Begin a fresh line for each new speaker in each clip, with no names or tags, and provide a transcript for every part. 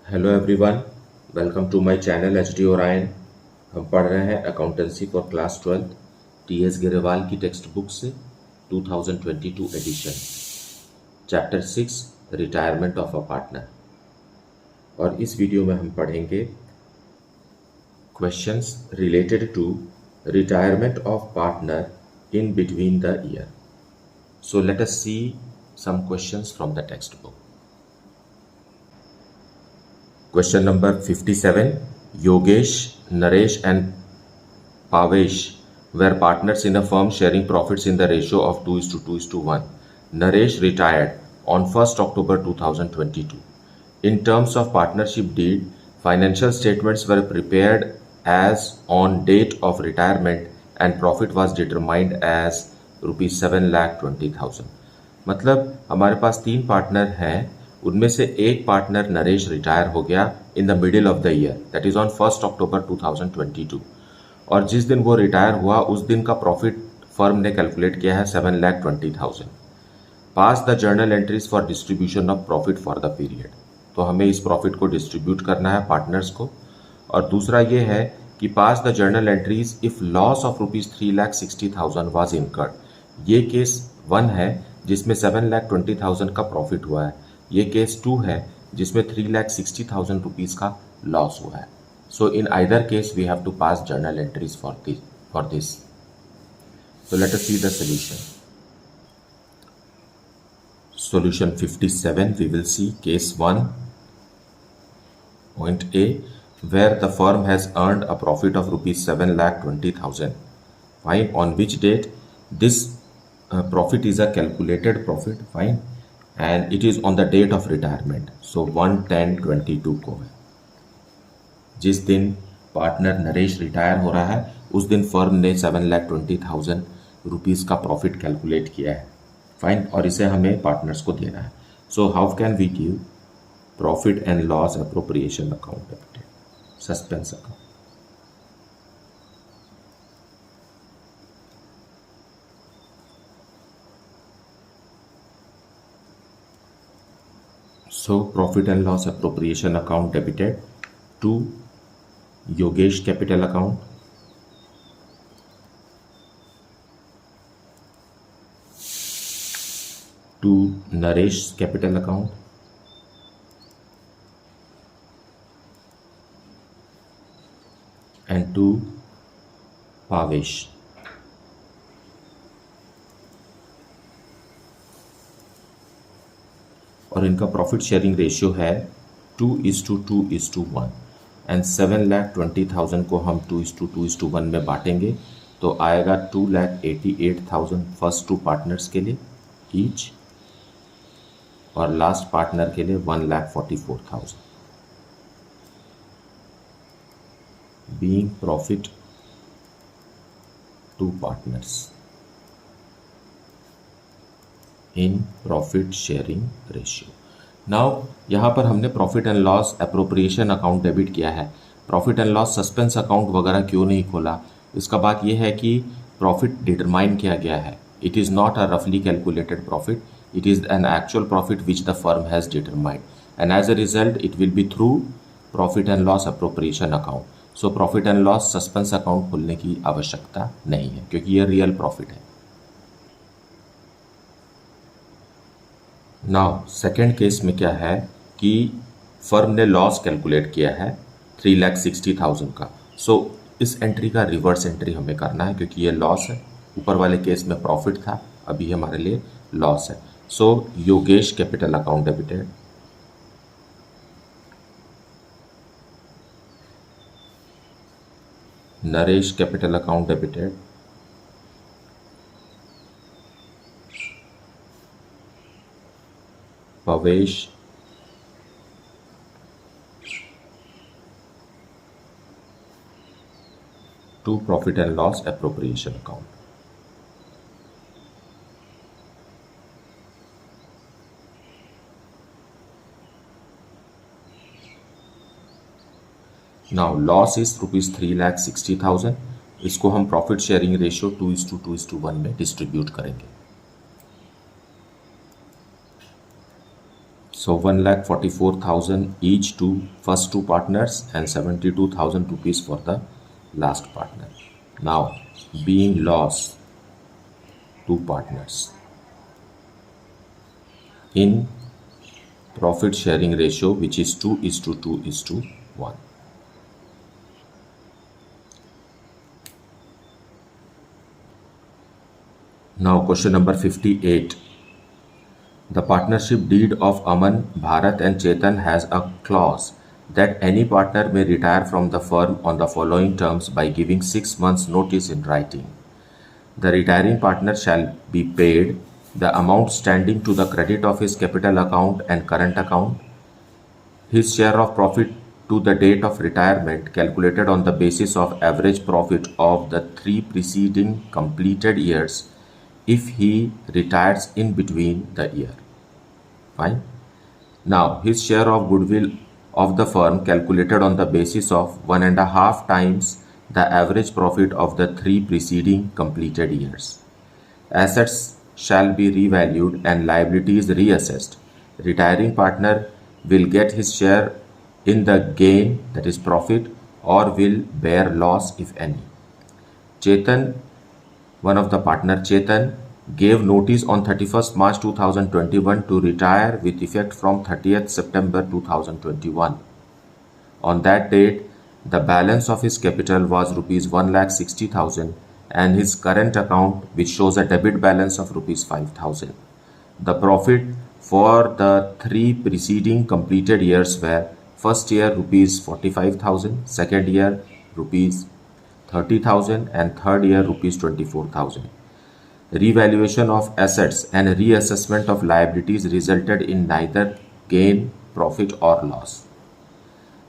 Hello everyone, welcome to my channel H D Orion. हम पढ़ रहे हैं accountancy for class 12 T S Grewal की टेक्स्ट बुक से 2022 edition, chapter 6 retirement of a partner. और इस वीडियो में हम पढ़ेंगे questions related to retirement of partner in between the year. So let us see some questions from the text book. Question number 57. Yogesh, Naresh and Pavesh were partners in a firm sharing profits in the ratio of 2:2:1. Naresh retired on 1st October 2022. In terms of partnership deed, financial statements were prepared as on date of retirement and profit was determined as rupees 7,20,000. मतलब हमारे पास तीन partner हैं, उनमें से एक partner Naresh retire हो गया in the middle of the year, that is on 1st October 2022। और जिस दिन वो रिटायर हुआ उस दिन का प्रॉफिट फर्म ने कैलकुलेट किया है 7,20,000। Pass the journal entries for distribution of profit for the period. तो हमें इस प्रॉफिट को डिस्ट्रीब्यूट करना है पार्टनर्स को। और दूसरा ये है कि pass the journal entries if loss of rupees 3,60,000 was incurred. ये केस 1 है जिसमें 7,20,000 का प्रॉफिट हुआ है। ये केस 2 है जिसमें 3,60,000 रुपीज का लॉस हुआ है। So in either case we have to pass journal entries for this. So let us see the solution. Solution 57, we will see case 1, point A, where the firm has earned a profit of rupees 7,20,000. Fine. On which date this profit is a calculated profit. Fine. And it is on the date of retirement. So 1/10/22 को है। जिस दिन partner Naresh retire हो रहा है उस दिन firm ने 7,20,000 रुपीज का प्रॉफिट कैलकुलेट किया है। फाइन। और इसे हमें पार्टनर्स को देना है। So how can we give profit and loss appropriation account debited, suspense account. So profit and loss appropriation account debited to Yogesh capital account, to Naresh capital account, and to Pavesh. और इनका profit sharing ratio है 2:2:1 and 7,20,000 को हम 2:2:1 में बांटेंगे तो आएगा 2,88,000 first to partners के लिए ईच, और लास्ट पार्टनर के लिए 1,44,000 being profit to partners in profit sharing ratio. Now यहाँ पर हमने profit and loss appropriation account debit किया है। Profit and loss suspense account वगैरह क्यों नहीं खोला? इसका बात यह है कि प्रॉफिट डिटरमाइन किया गया है। इट इज़ नॉट अ रफली calculated profit, it is an actual profit which the firm has determined and as a result it will be through profit and loss appropriation account. So profit and loss suspense account खोलने की आवश्यकता नहीं है क्योंकि यह real profit है। Now second case में क्या है कि फर्म ने लॉस कैलकुलेट किया है 3,60,000 का। सो इस एंट्री का रिवर्स एंट्री हमें करना है क्योंकि ये लॉस है। ऊपर वाले केस में प्रॉफिट था, अभी हमारे लिए लॉस है। So Yogesh capital account debited, Naresh capital account debited, पवेश to profit and loss appropriation account. Now loss is rupees 3,60,000। इसको हम प्रॉफिट शेयरिंग रेशियो 2:2:1 में डिस्ट्रीब्यूट करेंगे। So 1,44,000 each to first two partners and 72,000 rupees for the last partner. Now being loss two partners in profit sharing ratio which is 2:2:1. Now question number 58. The partnership deed of Aman, Bharat and Chetan has a clause that any partner may retire from the firm on the following terms by giving 6 months notice in writing. The retiring partner shall be paid the amount standing to the credit of his capital account and current account, his share of profit to the date of retirement calculated on the basis of average profit of the 3 preceding completed years if he retires in between the year. Fine. Now his share of goodwill of the firm calculated on the basis of 1.5 times the average profit of the 3 preceding completed years. Assets shall be revalued and liabilities reassessed. Retiring partner will get his share in the gain, that is profit, or will bear loss if any. Chetan, one of the partner Chetan, gave notice on 31st March 2021 to retire with effect from 30th September 2021. On that date, the balance of his capital was rupees 1,60,000 and his current account which shows a debit balance of rupees 5,000. The profit for the 3 preceding completed years were first year rupees 45,000, second year rupees 30,000 and third year rupees 24,000. Revaluation of assets and reassessment of liabilities resulted in neither gain, profit or loss.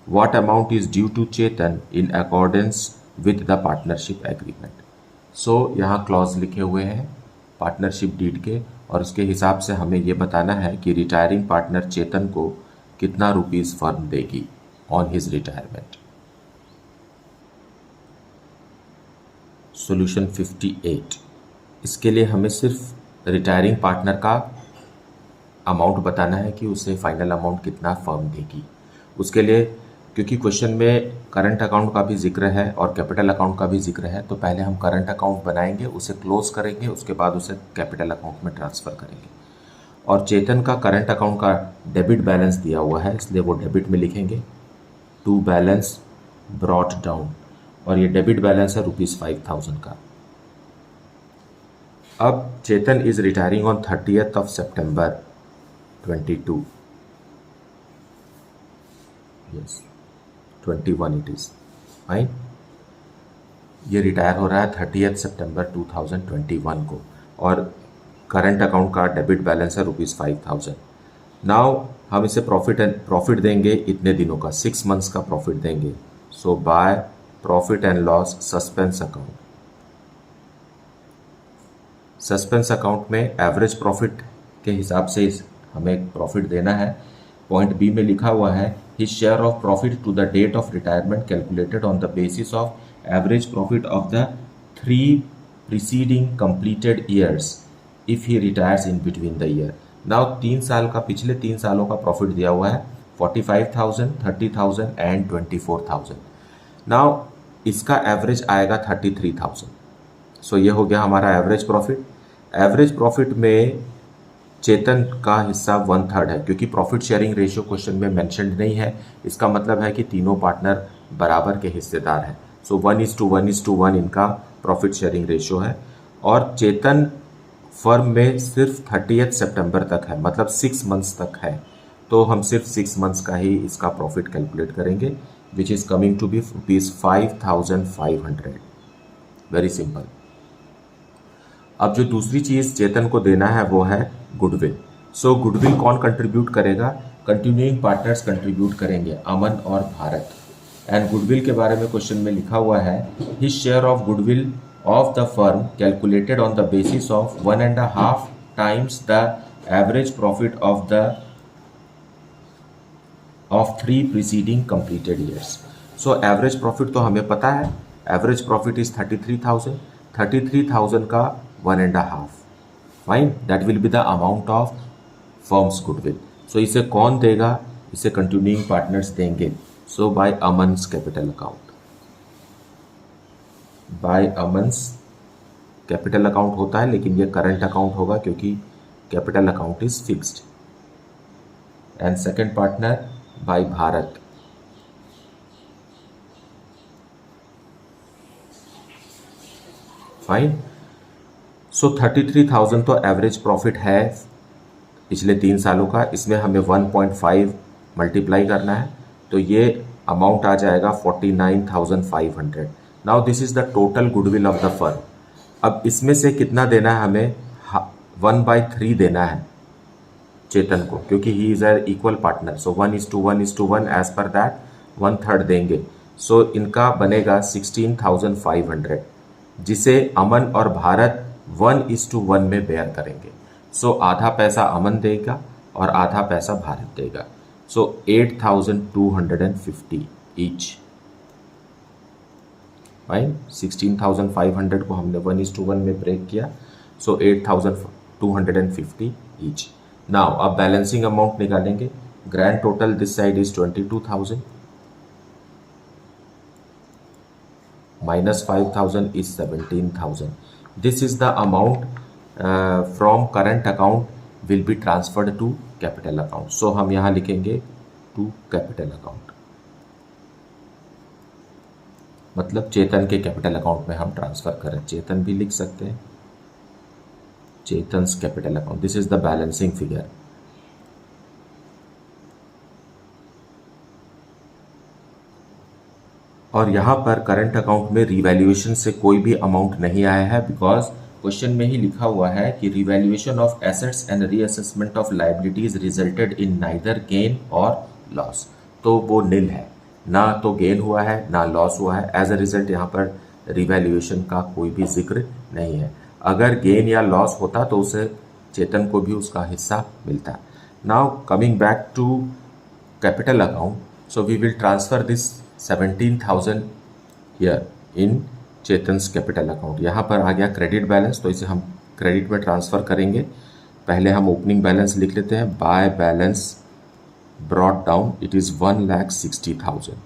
What amount is due to Chetan in accordance with the partnership agreement? So यहाँ clause लिखे हुए हैं partnership deed के और उसके हिसाब से हमें ये बताना है कि रिटायरिंग पार्टनर चेतन को कितना रुपीस फर्म देगी ऑन हिज रिटायरमेंट. सॉल्यूशन 58. इसके लिए हमें सिर्फ रिटायरिंग पार्टनर का अमाउंट बताना है कि उसे फाइनल अमाउंट कितना फर्म देगी. उसके लिए क्योंकि क्वेश्चन में करंट अकाउंट का भी जिक्र है और कैपिटल अकाउंट का भी जिक्र है, तो पहले हम करंट अकाउंट बनाएंगे, उसे क्लोज करेंगे, उसके बाद उसे कैपिटल अकाउंट में ट्रांसफ़र करेंगे. और चेतन का करंट अकाउंट का डेबिट बैलेंस दिया हुआ है, इसलिए वो डेबिट में लिखेंगे टू बैलेंस ब्रॉट डाउन, और ये डेबिट बैलेंस है रुपीज़ 5,000 का. अब Chetan is retiring on 30th of September 22. Yes, 21 it is. Fine. ये रिटायर हो रहा है 30th September 2021 को और करंट अकाउंट का डेबिट बैलेंस है रुपीज़ 5,000. नाउ हम इसे प्रॉफिट देंगे इतने दिनों का, 6 months का प्रॉफिट देंगे. So by profit and loss suspense account. Suspense account में एवरेज प्रॉफिट के हिसाब से हमें प्रॉफिट देना है. पॉइंट बी में लिखा हुआ है his share of profit to the date of retirement calculated on the basis of average profit of the 3 preceding completed years if he retires in between the year. Now 3 साल का, पिछले 3 सालों का profit दिया हुआ है 45,000, 30,000 एंड 24,000. नाउ इसका average आएगा 33,000. सो ये हो गया हमारा एवरेज प्रॉफिट. एवरेज प्रॉफिट में चेतन का हिस्सा 1/3 है, क्योंकि प्रॉफिट शेयरिंग रेशियो क्वेश्चन में मेंशन्ड नहीं है. इसका मतलब है कि तीनों पार्टनर बराबर के हिस्सेदार हैं. सो 1:1:1 इनका प्रॉफिट शेयरिंग रेशियो है. और चेतन फर्म में सिर्फ 30th September तक है, मतलब 6 months तक है, तो हम सिर्फ 6 months का ही इसका प्रॉफिट कैलकुलेट करेंगे which is coming to be rupees 5,500. Very simple. अब जो दूसरी चीज़ चेतन को देना है वो है गुडविल. सो गुडविल कौन कंट्रीब्यूट करेगा? कंटिन्यूइंग पार्टनर्स कंट्रीब्यूट करेंगे, अमन और भारत. एंड गुडविल के बारे में क्वेश्चन में लिखा हुआ है his share of goodwill of the firm calculated on the basis of 1.5 times the average profit of 3 preceding completed years. So average profit तो हमें पता है, average profit is 33,000. 33,000 का 1.5. Fine, that will be the amount of firm's goodwill. सो इसे कौन देगा? इसे continuing partners देंगे। So by Aman's capital account, by Aman's capital account होता है, लेकिन ये करंट अकाउंट होगा क्योंकि capital account is fixed. And second partner by Bharat, fine. So 33,000 तो एवरेज प्रॉफिट है पिछले 3 सालों का, इसमें हमें 1.5 मल्टीप्लाई करना है, तो ये अमाउंट आ जाएगा 49,500। Now this is the total goodwill of the firm. अब इसमें से कितना देना है हमें? 1/3 देना है चेतन को, क्योंकि he is a equal partner. So 1:1:1 as per that 1/3 देंगे। सो इनका बनेगा 16,500, जिसे अमन और भारत 1:1 में बेयर करेंगे। सो आधा पैसा अमन देगा और आधा पैसा भारत देगा। सो 8,250 ईच, फाइन। 16,500 को हमने 1:1 में ब्रेक किया, सो 8,250 ईच। नाउ अब बैलेंसिंग अमाउंट निकालेंगे। Grand total this side is 22,000 minus 5,000 is 17,000. This is the amount from current account will be transferred to capital account. So हम यहाँ लिखेंगे to capital account, मतलब चेतन के कैपिटल अकाउंट में हम ट्रांसफर करें। चेतन भी लिख सकते हैं, Chetan's capital account. This is the balancing figure. और यहाँ पर करंट अकाउंट में रिवैल्यूएशन से कोई भी अमाउंट नहीं आया है, बिकॉज क्वेश्चन में ही लिखा हुआ है कि revaluation of assets and reassessment of liabilities resulted in neither gain और लॉस। तो वो निल है, ना तो गेन हुआ है ना लॉस हुआ है। एज अ रिजल्ट यहाँ पर रिवैल्यूएशन का कोई भी जिक्र नहीं है। अगर गेन या लॉस होता तो उसे चेतन को भी उसका हिस्सा मिलता। Now coming back to capital account, so we will transfer this 17,000 here in Chetan's capital account. यहाँ पर आ गया क्रेडिट बैलेंस, तो इसे हम क्रेडिट में ट्रांसफ़र करेंगे। पहले हम ओपनिंग बैलेंस लिख लेते हैं। By balance brought down it is 1,60,000,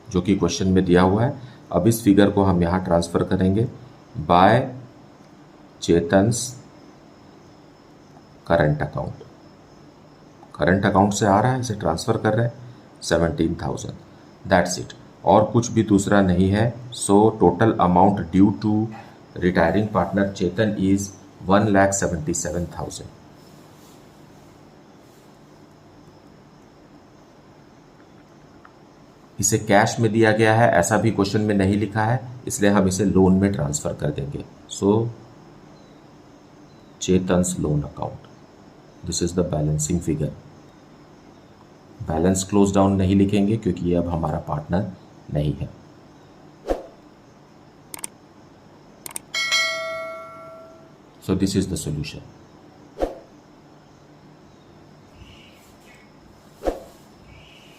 जो कि क्वेश्चन में दिया हुआ है। अब इस फिगर को हम यहाँ ट्रांसफ़र करेंगे by Chetan's current account. Current account से आ रहा है, इसे ट्रांसफ़र कर रहे हैं 17,000। दैट्स इट, और कुछ भी दूसरा नहीं है। So total amount due to retiring partner Chetan is 1,77,000। इसे कैश में दिया गया है, ऐसा भी क्वेश्चन में नहीं लिखा है, इसलिए हम इसे लोन में ट्रांसफर कर देंगे। So Chetan's loan account, this is the balancing figure. Balance close down नहीं लिखेंगे क्योंकि ये अब हमारा पार्टनर नहीं है। So this is the solution.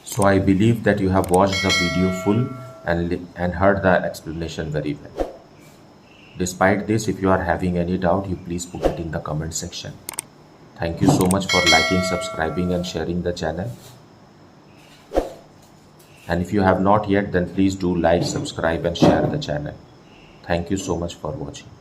So I believe that you have watched the video full and heard the explanation very well. Despite this, if you are having any doubt, you please put it in the comment section. Thank you so much for liking, subscribing and sharing the channel. And if you have not yet, then please do like, subscribe and share the channel. Thank you so much for watching.